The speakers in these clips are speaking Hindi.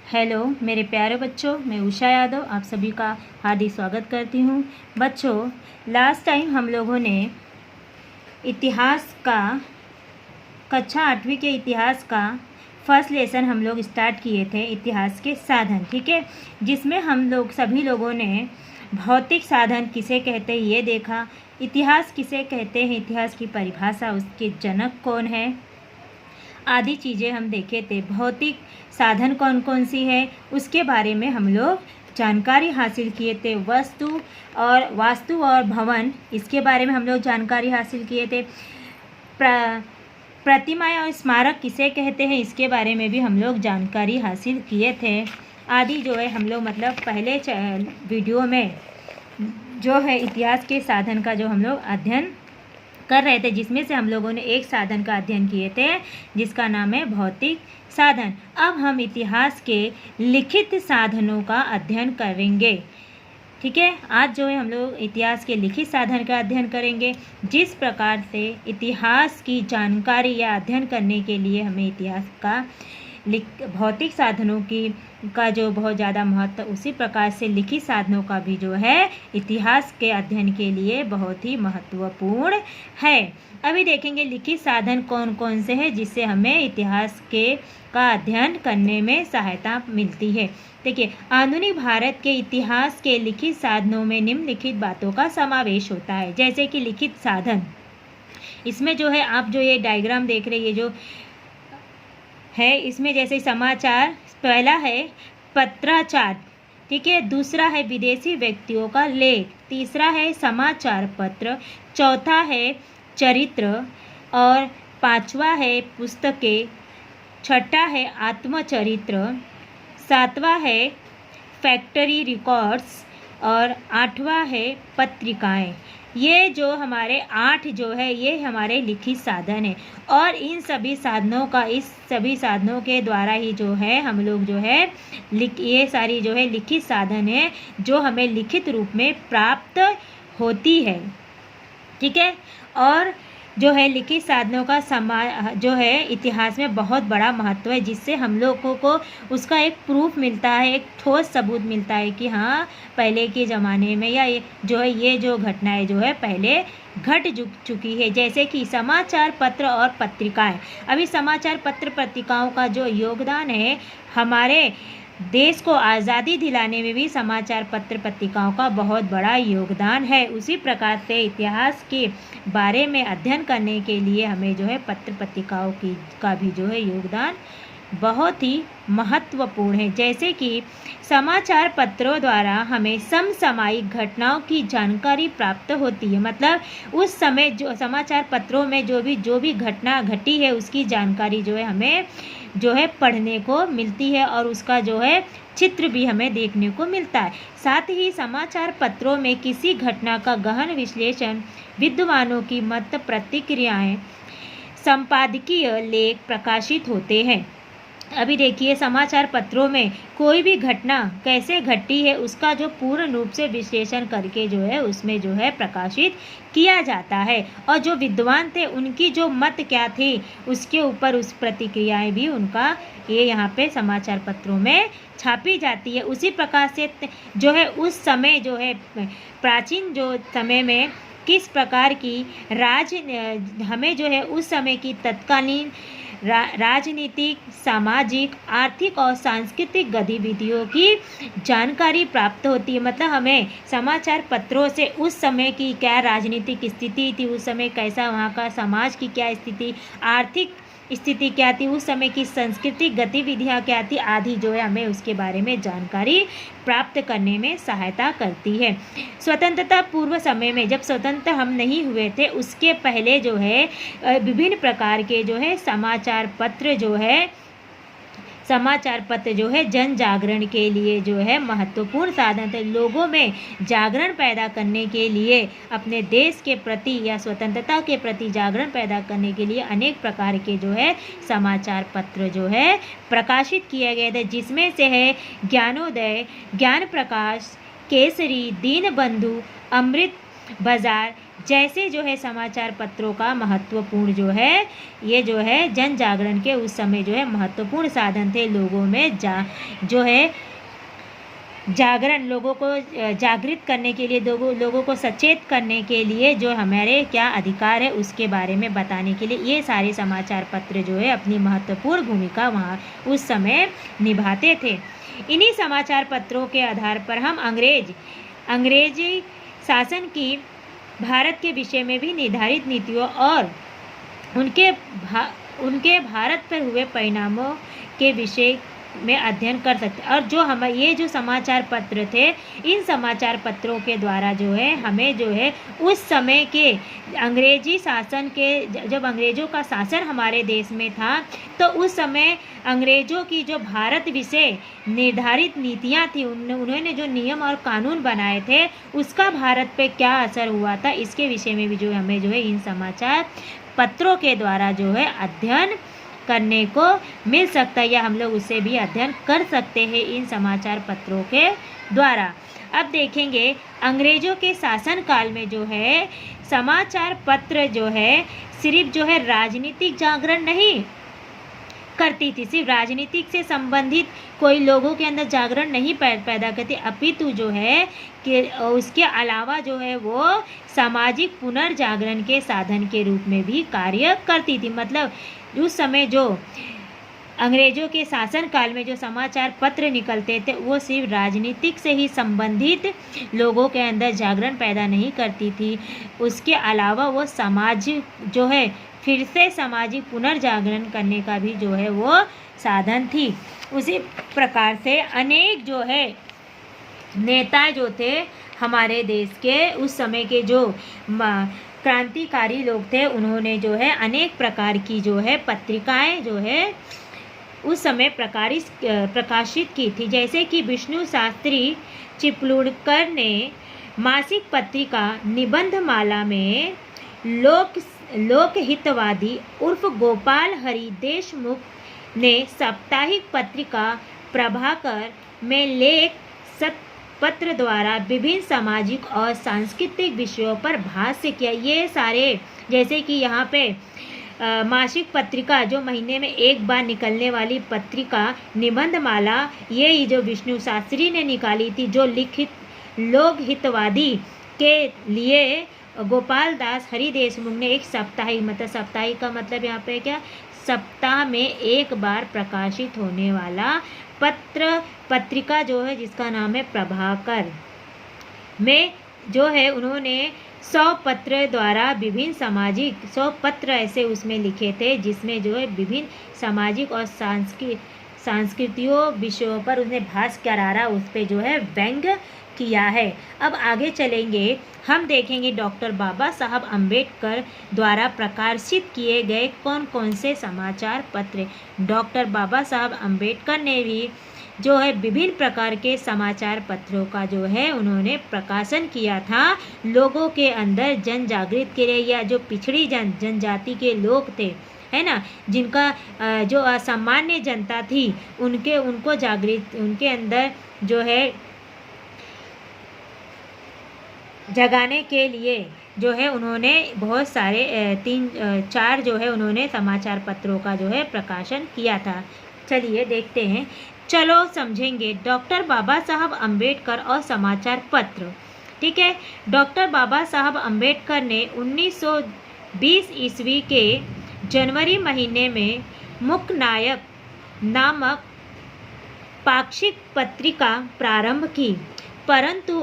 हेलो मेरे प्यारे बच्चों, मैं उषा यादव आप सभी का हार्दिक स्वागत करती हूँ। बच्चों, लास्ट टाइम हम लोगों ने इतिहास का कक्षा 8वीं के इतिहास का फर्स्ट लेसन हम लोग स्टार्ट किए थे, इतिहास के साधन। ठीक है, जिसमें हम लोग सभी लोगों ने भौतिक साधन किसे कहते हैं ये देखा, इतिहास किसे कहते हैं, इतिहास की परिभाषा, उसके जनक कौन है, आदि चीज़ें हम देखे थे। भौतिक साधन कौन कौन सी है उसके बारे में हम लोग जानकारी हासिल किए थे। वास्तु और भवन, इसके बारे में हम लोग जानकारी हासिल किए थे। प्रतिमाएं और स्मारक किसे कहते हैं इसके बारे में भी हम लोग जानकारी हासिल किए थे। आदि जो है हम लोग मतलब पहले वीडियो में जो है इतिहास के साधन का जो हम लोग अध्ययन कर रहे थे, जिसमें से हम लोगों ने एक साधन का अध्ययन किए थे जिसका नाम है भौतिक साधन। अब हम इतिहास के लिखित साधनों का अध्ययन करेंगे। ठीक है, आज जो है हम लोग इतिहास के लिखित साधन का अध्ययन करेंगे। जिस प्रकार से इतिहास की जानकारी या अध्ययन करने के लिए हमें इतिहास का भौतिक साधनों का जो बहुत ज़्यादा महत्व, उसी प्रकार से लिखित साधनों का भी जो है इतिहास के अध्ययन के लिए बहुत ही महत्वपूर्ण है। अभी देखेंगे लिखित साधन कौन कौन से हैं जिससे हमें इतिहास का अध्ययन करने में सहायता मिलती है। देखिए, आधुनिक भारत के इतिहास के लिखित साधनों में निम्नलिखित बातों का समावेश होता है। जैसे कि लिखित साधन, इसमें जो है आप जो ये डायग्राम देख रहे हैं, ये जो है इसमें जैसे समाचार, पहला है पत्राचार, ठीक है, दूसरा है विदेशी व्यक्तियों का लेख, तीसरा है समाचार पत्र, चौथा है चरित्र और पांचवा है पुस्तकें, छठा है आत्मचरित्र, सातवां है फैक्ट्री रिकॉर्ड्स और आठवां है पत्रिकाएं। ये जो हमारे 8 जो है ये हमारे लिखित साधन है। और इन सभी साधनों के द्वारा ही जो है हम लोग जो है ये सारी जो है लिखित साधन है जो हमें लिखित रूप में प्राप्त होती है। ठीक है, और जो है लिखित साधनों का जो है इतिहास में बहुत बड़ा महत्व है, जिससे हम लोगों को उसका एक प्रूफ मिलता है, एक ठोस सबूत मिलता है कि हाँ पहले के ज़माने में या ये जो घटनाएं जो है पहले घट चुकी है। जैसे कि समाचार पत्र और पत्रिकाएं। अभी समाचार पत्र पत्रिकाओं का जो योगदान है, हमारे देश को आज़ादी दिलाने में भी समाचार पत्र पत्रिकाओं का बहुत बड़ा योगदान है। उसी प्रकार से इतिहास के बारे में अध्ययन करने के लिए हमें जो है पत्र पत्रिकाओं का भी जो है योगदान बहुत ही महत्वपूर्ण है। जैसे कि समाचार पत्रों द्वारा हमें समसामयिक घटनाओं की जानकारी प्राप्त होती है। मतलब उस समय जो समाचार पत्रों में जो भी घटना घटी है उसकी जानकारी जो है हमें जो है पढ़ने को मिलती है और उसका जो है चित्र भी हमें देखने को मिलता है। साथ ही समाचार पत्रों में किसी घटना का गहन विश्लेषण, विद्वानों की मत प्रतिक्रियाएं, संपादकीय लेख प्रकाशित होते हैं। अभी देखिए, समाचार पत्रों में कोई भी घटना कैसे घटी है उसका जो पूर्ण रूप से विश्लेषण करके जो है उसमें जो है प्रकाशित किया जाता है। और जो विद्वान थे उनकी जो मत क्या थी उसके ऊपर उस प्रतिक्रियाएं भी उनका ये यहाँ पे समाचार पत्रों में छापी जाती है। उसी प्रकार से जो है उस समय जो है प्राचीन जो समय में किस प्रकार की हमें जो है उस समय की तत्कालीन राजनीतिक, सामाजिक, आर्थिक और सांस्कृतिक गतिविधियों की जानकारी प्राप्त होती है। मतलब हमें समाचार पत्रों से उस समय की क्या राजनीतिक स्थिति थी, उस समय कैसा वहाँ का समाज की क्या स्थिति, आर्थिक स्थिति क्या थी, उस समय की सांस्कृतिक गतिविधियाँ क्या थी आदि जो है हमें उसके बारे में जानकारी प्राप्त करने में सहायता करती है। स्वतंत्रता पूर्व समय में, जब स्वतंत्र हम नहीं हुए थे उसके पहले जो है विभिन्न प्रकार के जो है समाचार पत्र जो है जन जागरण के लिए जो है महत्वपूर्ण साधन थे। लोगों में जागरण पैदा करने के लिए, अपने देश के प्रति या स्वतंत्रता के प्रति जागरण पैदा करने के लिए अनेक प्रकार के जो है समाचार पत्र जो है प्रकाशित किए गए थे, जिसमें से है ज्ञानोदय, ज्ञान प्रकाश, केसरी, दीनबंधु, अमृत बाजार, जैसे जो है समाचार पत्रों का महत्वपूर्ण जो है ये जो है जन जागरण के उस समय जो है महत्वपूर्ण साधन थे। लोगों में जो है जागरण, लोगों को जागृत करने के लिए, लोगों को सचेत करने के लिए, जो हमारे क्या अधिकार है उसके बारे में बताने के लिए ये सारे समाचार पत्र जो है अपनी महत्वपूर्ण भूमिका वहाँ उस समय निभाते थे। इन्हीं समाचार पत्रों के आधार पर हम अंग्रेजी शासन की भारत के विषय में भी निर्धारित नीतियों और उनके भारत पर हुए परिणामों के विषय में अध्ययन कर सकते। और जो हम ये जो समाचार पत्र थे, इन समाचार पत्रों के द्वारा जो है हमें जो है उस समय के अंग्रेजी शासन के, जब अंग्रेज़ों का शासन हमारे देश में था तो उस समय अंग्रेज़ों की जो भारत विषय निर्धारित नीतियाँ थी, उन्होंने जो नियम और कानून बनाए थे उसका भारत पे क्या असर हुआ था, इसके विषय में भी जो हमें जो है इन समाचार पत्रों के द्वारा जो है अध्ययन करने को मिल सकता है, या हम लोग उससे भी अध्ययन कर सकते हैं इन समाचार पत्रों के द्वारा। अब देखेंगे अंग्रेज़ों के शासन काल में जो है समाचार पत्र जो है सिर्फ जो है राजनीतिक जागरण नहीं करती थी, सिर्फ राजनीतिक से संबंधित कोई लोगों के अंदर जागरण नहीं पैदा करती, अपितु जो है कि उसके अलावा जो है वो सामाजिक पुनर्जागरण के साधन के रूप में भी कार्य करती थी। मतलब उस समय जो अंग्रेज़ों के शासन काल में जो समाचार पत्र निकलते थे वो सिर्फ राजनीतिक से ही संबंधित लोगों के अंदर जागरण पैदा नहीं करती थी, उसके अलावा वो समाज जो है फिर से सामाजिक पुनर्जागरण करने का भी जो है वो साधन थी। उसी प्रकार से अनेक जो है नेता जो थे हमारे देश के, उस समय के जो क्रांतिकारी लोग थे, उन्होंने जो है अनेक प्रकार की जो है पत्रिकाएं जो है उस समय प्रकाशित की थी। जैसे कि विष्णु शास्त्री चिपलूणकर ने मासिक पत्रिका निबंधमाला में लोकहितवादी उर्फ गोपाल हरि देशमुख ने साप्ताहिक पत्रिका प्रभाकर में लेख पत्र द्वारा विभिन्न सामाजिक और सांस्कृतिक विषयों पर भाष्य किया। ये सारे, जैसे कि यहाँ पे मासिक पत्रिका जो महीने में एक बार निकलने वाली पत्रिका निबंधमाला, ये जो विष्णु शास्त्री ने निकाली थी, जो लिखित लोकहितवादी के लिए गोपाल दास हरि देशमुख ने एक साप्ताहिक, मतलब साप्ताहिक का मतलब यहाँ पे क्या, सप्ताह में एक बार प्रकाशित होने वाला पत्रिका जो है जिसका नाम है प्रभाकर में जो है उन्होंने 100 पत्र द्वारा विभिन्न सामाजिक 100 पत्र ऐसे उसमें लिखे थे जिसमें जो है विभिन्न सामाजिक और सांस्कृतियों विषयों पर उन्हें भाष्य करारा उस पर जो है व्यंग्य किया है। अब आगे चलेंगे, हम देखेंगे डॉक्टर बाबा साहब अम्बेडकर द्वारा प्रकाशित किए गए कौन कौन से समाचार पत्र। डॉक्टर बाबा साहब अम्बेडकर ने भी जो है विभिन्न प्रकार के समाचार पत्रों का जो है उन्होंने प्रकाशन किया था, लोगों के अंदर जन जागृत के लिए, या जो पिछड़ी जनजाति के लोग थे, है ना, जिनका जो असामान्य जनता थी उनको जागृत, उनके अंदर जो है जगाने के लिए जो है उन्होंने बहुत सारे 3-4 जो है उन्होंने समाचार पत्रों का जो है प्रकाशन किया था। चलिए देखते हैं, चलो समझेंगे डॉक्टर बाबा साहब अम्बेडकर और समाचार पत्र। ठीक है, डॉक्टर बाबा साहब अम्बेडकर ने 1920 ईस्वी के जनवरी महीने में मुकनायक नामक पाक्षिक पत्रिका प्रारंभ की, परंतु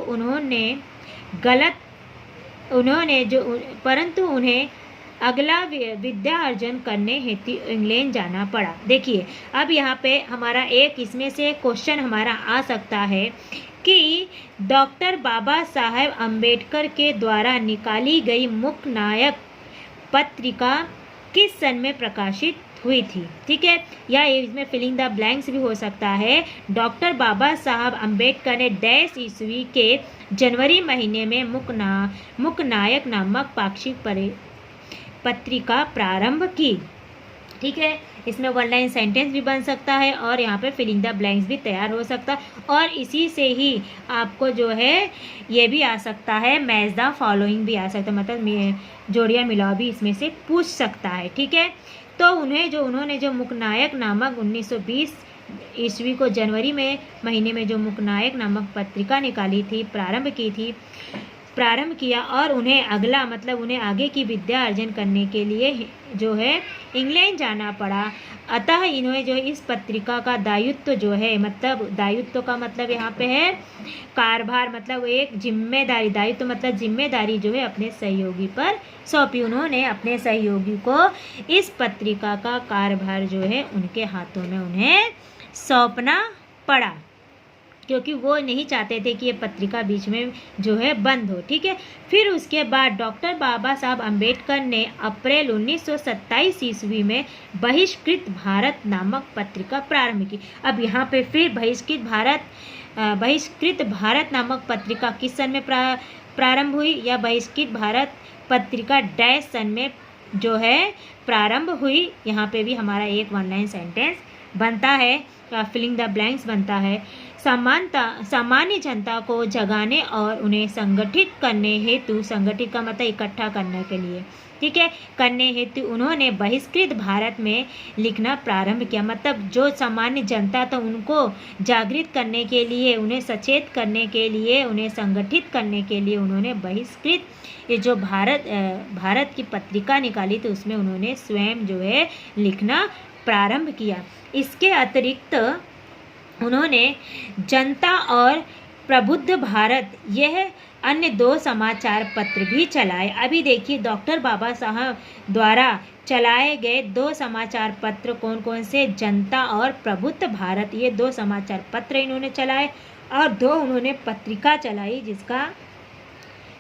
उन्हें अगला विद्या अर्जन करने हेतु इंग्लैंड जाना पड़ा। देखिए, अब यहाँ पे हमारा एक इसमें से क्वेश्चन हमारा आ सकता है कि डॉक्टर बाबा साहब अम्बेडकर के द्वारा निकाली गई मुकनायक पत्रिका किस सन में प्रकाशित हुई थी। ठीक है, या इसमें फिलिंग द ब्लैंक्स भी हो सकता है। डॉक्टर बाबा साहब अम्बेडकर ने डैश ईस्वी के जनवरी महीने में मुकनायक नामक पाक्षिक पत्रिका प्रारंभ की। ठीक है। इसमें वन लाइन सेंटेंस भी बन सकता है और यहाँ पे फिलिंग द ब्लैंक्स भी तैयार हो सकता है। और इसी से ही आपको जो है ये भी आ सकता है, मैच द फॉलोइंग भी आ सकता है, मतलब जोड़ियाँ मिलाओ भी इसमें से पूछ सकता है। ठीक है। तो उन्होंने जो मुकनायक नामक 1920 ईस्वी को जनवरी में महीने में जो मुकनायक नामक पत्रिका निकाली थी, प्रारंभ किया और उन्हें आगे की विद्या अर्जन करने के लिए जो है इंग्लैंड जाना पड़ा। अतः इन्हें जो इस पत्रिका का दायित्व जो है, मतलब दायित्व का मतलब यहाँ पे है कारभार, मतलब एक जिम्मेदारी, दायित्व मतलब जिम्मेदारी जो है अपने सहयोगी पर सौंपी। उन्होंने अपने सहयोगी को इस पत्रिका का कारभार जो है उनके हाथों में उन्हें सौंपना पड़ा, क्योंकि वो नहीं चाहते थे कि ये पत्रिका बीच में जो है बंद हो। ठीक है। फिर उसके बाद डॉक्टर बाबा साहब अम्बेडकर ने अप्रैल 1927 ईस्वी में बहिष्कृत भारत नामक पत्रिका प्रारंभ की। अब यहाँ पे फिर बहिष्कृत भारत नामक पत्रिका किस सन में प्रारंभ हुई, या बहिष्कृत भारत पत्रिका डैश सन में जो है प्रारंभ हुई। यहाँ पे भी हमारा एक वन लाइन सेंटेंस बनता है, फिलिंग द ब्लैंक्स बनता है। सामान्य जनता को जगाने और उन्हें संगठित करने हेतु, संगठित का मतलब इकट्ठा करने के लिए, ठीक है, करने हेतु उन्होंने बहिष्कृत भारत में लिखना प्रारंभ किया। मतलब जो सामान्य जनता तो उनको जागृत करने के लिए, उन्हें सचेत करने के लिए, उन्हें संगठित करने के लिए उन्होंने बहिष्कृत ये जो भारत की पत्रिका निकाली थी उसमें उन्होंने स्वयं जो है लिखना प्रारंभ किया। इसके अतिरिक्त उन्होंने जनता और प्रबुद्ध भारत यह अन्य 2 समाचार पत्र भी चलाए। अभी देखिए डॉक्टर बाबा साहब द्वारा चलाए गए 2 समाचार पत्र कौन कौन से, जनता और प्रबुद्ध भारत, ये 2 समाचार पत्र इन्होंने चलाए और 2 उन्होंने पत्रिका चलाई जिसका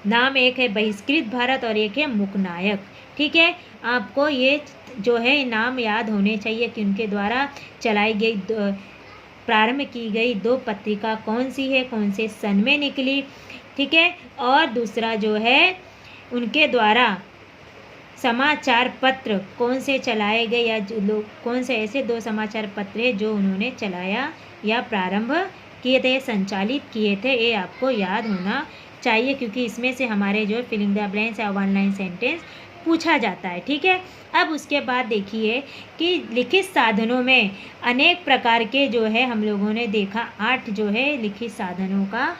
नाम एक है बहिष्कृत भारत और एक है मुकनायक। ठीक है। आपको ये जो है नाम याद होने चाहिए कि उनके द्वारा चलाई गई प्रारंभ की गई 2 पत्रिका कौन सी है, कौन से सन में निकली। ठीक है। और दूसरा जो है उनके द्वारा समाचार पत्र कौन से चलाए गए, या जो लोग कौन से ऐसे 2 समाचार पत्र हैं जो उन्होंने चलाया या प्रारंभ किए थे, संचालित किए थे, ये आपको याद होना चाहिए, क्योंकि इसमें से हमारे जो फिलिंग द ब्लैंक्स या वन लाइन सेंटेंस पूछा जाता है। ठीक है। अब उसके बाद देखिए कि लिखित साधनों में अनेक प्रकार के जो है हम लोगों ने देखा 8 जो है लिखित साधनों का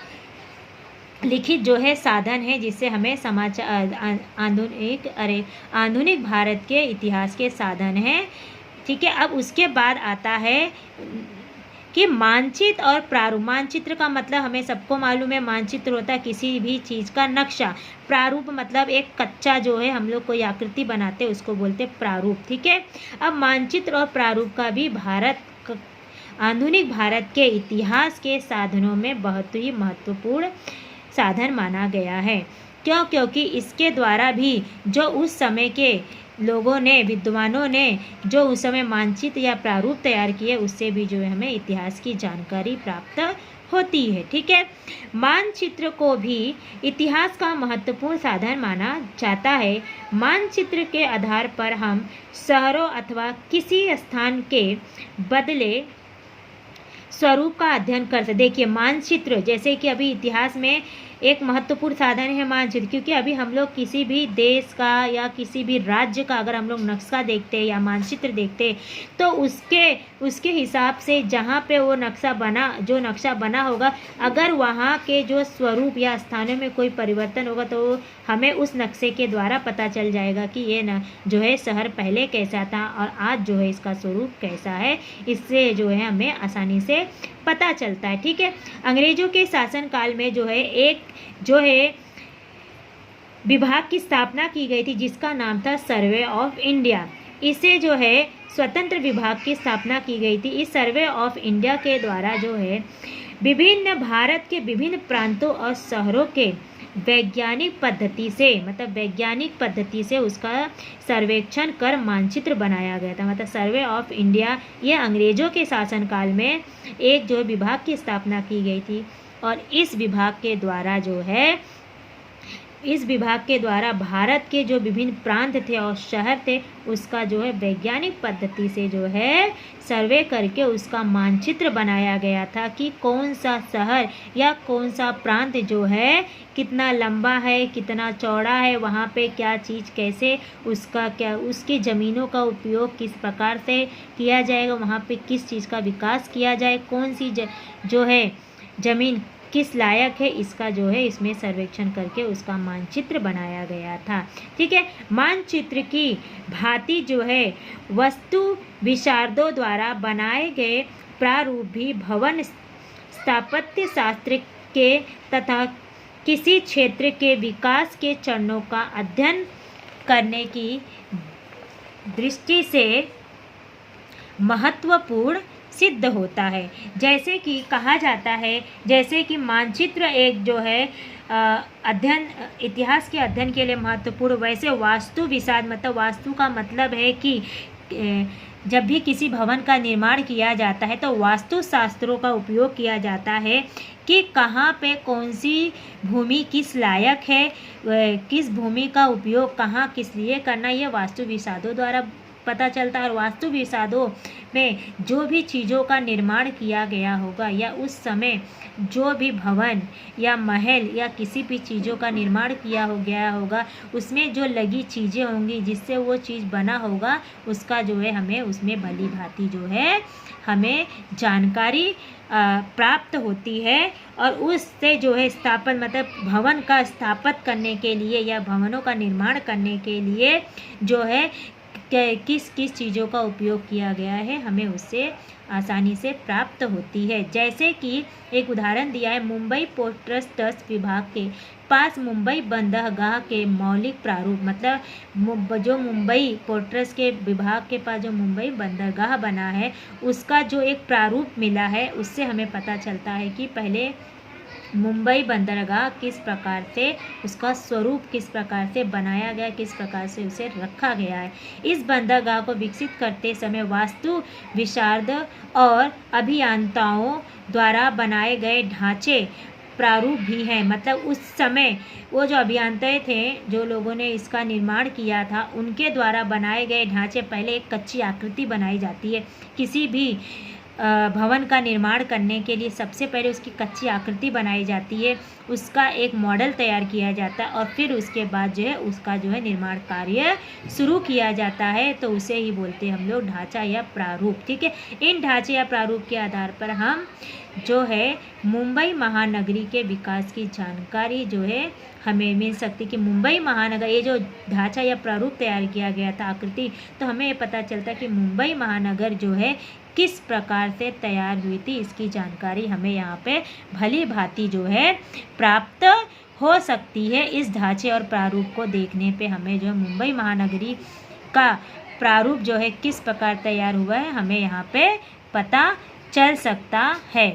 लिखित जो है साधन है जिससे हमें समाचार आधुनिक भारत के इतिहास के साधन हैं। ठीक है। अब उसके बाद आता है कि मानचित्र और प्रारूप। मानचित्र का मतलब हमें सबको मालूम है, मानचित्र होता है किसी भी चीज़ का नक्शा। प्रारूप मतलब एक कच्चा जो है हम लोग कोई आकृति बनाते हैं उसको बोलते हैं प्रारूप। ठीक है। अब मानचित्र और प्रारूप का भी आधुनिक भारत के इतिहास के साधनों में बहुत ही महत्वपूर्ण साधन माना गया है। क्यों? क्योंकि इसके द्वारा भी जो उस समय के लोगों ने, विद्वानों ने जो उस समय मानचित्र या प्रारूप तैयार किए उससे भी जो है हमें इतिहास की जानकारी प्राप्त होती है। ठीक है। मानचित्र को भी इतिहास का महत्वपूर्ण साधन माना जाता है। मानचित्र के आधार पर हम शहरों अथवा किसी स्थान के बदले स्वरूप का अध्ययन करते। देखिए मानचित्र जैसे कि अभी इतिहास में एक महत्वपूर्ण साधन है मानचित्र, क्योंकि अभी हम लोग किसी भी देश का या किसी भी राज्य का अगर हम लोग नक्शा देखते हैं या मानचित्र देखते हैं तो उसके हिसाब से जहाँ पे वो नक्शा बना होगा, अगर वहाँ के जो स्वरूप या स्थानों में कोई परिवर्तन होगा तो हमें उस नक्शे के द्वारा पता चल जाएगा कि ये जो है शहर पहले कैसा था और आज जो है इसका स्वरूप कैसा है। इससे जो है हमें आसानी से पता चलता है। ठीक है। अंग्रेजों के शासनकाल में जो है एक विभाग की स्थापना की गई थी जिसका नाम था सर्वे ऑफ इंडिया। इसे जो है स्वतंत्र विभाग की स्थापना की गई थी। इस सर्वे ऑफ इंडिया के द्वारा जो है भारत के विभिन्न प्रांतों और शहरों के वैज्ञानिक पद्धति से उसका सर्वेक्षण कर मानचित्र बनाया गया था। मतलब सर्वे ऑफ इंडिया ये अंग्रेजों के शासनकाल में एक जो विभाग की स्थापना की गई थी और इस विभाग के द्वारा जो है इस विभाग के द्वारा भारत के जो विभिन्न प्रांत थे और शहर थे उसका जो है वैज्ञानिक पद्धति से जो है सर्वे करके उसका मानचित्र बनाया गया था कि कौन सा शहर या कौन सा प्रांत जो है कितना लंबा है, कितना चौड़ा है, वहाँ पे क्या चीज़ कैसे उसका क्या उसकी ज़मीनों का उपयोग किस प्रकार से किया जाएगा, वहाँ पे किस चीज़ का विकास किया जाए, कौन सी जो है ज़मीन किस लायक है, इसका जो है इसमें सर्वेक्षण करके उसका मानचित्र बनाया गया था। ठीक है, मानचित्र की भांति जो है वस्तु विशारदों द्वारा बनाए गए प्रारूप भी भवन स्थापत्य शास्त्र के तथा किसी क्षेत्र के विकास के चरणों का अध्ययन करने की दृष्टि से महत्वपूर्ण सिद्ध होता है। जैसे कि कहा जाता है, जैसे कि मानचित्र एक जो है अध्ययन इतिहास के अध्ययन के लिए महत्वपूर्ण, वैसे वास्तु विशारद मतलब वास्तु का मतलब है कि जब भी किसी भवन का निर्माण किया जाता है तो वास्तु शास्त्रों का उपयोग किया जाता है कि कहाँ पे कौन सी भूमि किस लायक है, किस भूमि का उपयोग कहाँ किस लिए करना, ये वास्तु विशारदों द्वारा पता चलता है। और वास्तु विशारदों में जो भी चीज़ों का निर्माण किया गया होगा या उस समय जो भी भवन या महल या किसी भी चीज़ों का निर्माण किया हो गया होगा उसमें जो लगी चीज़ें होंगी जिससे वो चीज़ बना होगा उसका जो है हमें उसमें भली भांति जो है हमें जानकारी प्राप्त होती है। और उससे जो है स्थापन मतलब भवन का स्थापित करने के लिए या भवनों का निर्माण करने के लिए जो है किस किस चीज़ों का उपयोग किया गया है हमें उससे आसानी से प्राप्त होती है। जैसे कि एक उदाहरण दिया है, मुंबई पोर्ट ट्रस्ट विभाग के पास मुंबई बंदरगाह के मौलिक प्रारूप मतलब जो मुंबई पोर्ट ट्रस्ट के विभाग के पास जो मुंबई बंदरगाह बना है उसका जो एक प्रारूप मिला है उससे हमें पता चलता है कि पहले मुंबई बंदरगाह किस प्रकार से उसका स्वरूप किस प्रकार से बनाया गया, किस प्रकार से उसे रखा गया है। इस बंदरगाह को विकसित करते समय वास्तु विशारद और अभियंताओं द्वारा बनाए गए ढांचे प्रारूप भी हैं। मतलब उस समय वो जो अभियंता थे जो लोगों ने इसका निर्माण किया था उनके द्वारा बनाए गए ढांचे, पहले एक कच्ची आकृति बनाई जाती है। किसी भी भवन का निर्माण करने के लिए सबसे पहले उसकी कच्ची आकृति बनाई जाती है, उसका एक मॉडल तैयार किया जाता है और फिर उसके बाद जो है उसका जो है निर्माण कार्य शुरू किया जाता है। तो उसे ही बोलते हैं हम लोग ढांचा या प्रारूप। ठीक है, इन ढांचे या प्रारूप के आधार पर हम जो है मुंबई महानगरी के विकास की जानकारी जो है हमें मिल सकती कि मुंबई महानगर ये जो ढांचा या प्रारूप तैयार किया गया था आकृति, तो हमें ये पता चलता कि मुंबई महानगर जो है किस प्रकार से तैयार हुई थी, इसकी जानकारी हमें यहाँ पे भली भांति जो है प्राप्त हो सकती है। इस ढांचे और प्रारूप को देखने पे हमें जो है मुंबई महानगरी का प्रारूप जो है किस प्रकार तैयार हुआ है हमें यहाँ पे पता चल सकता है।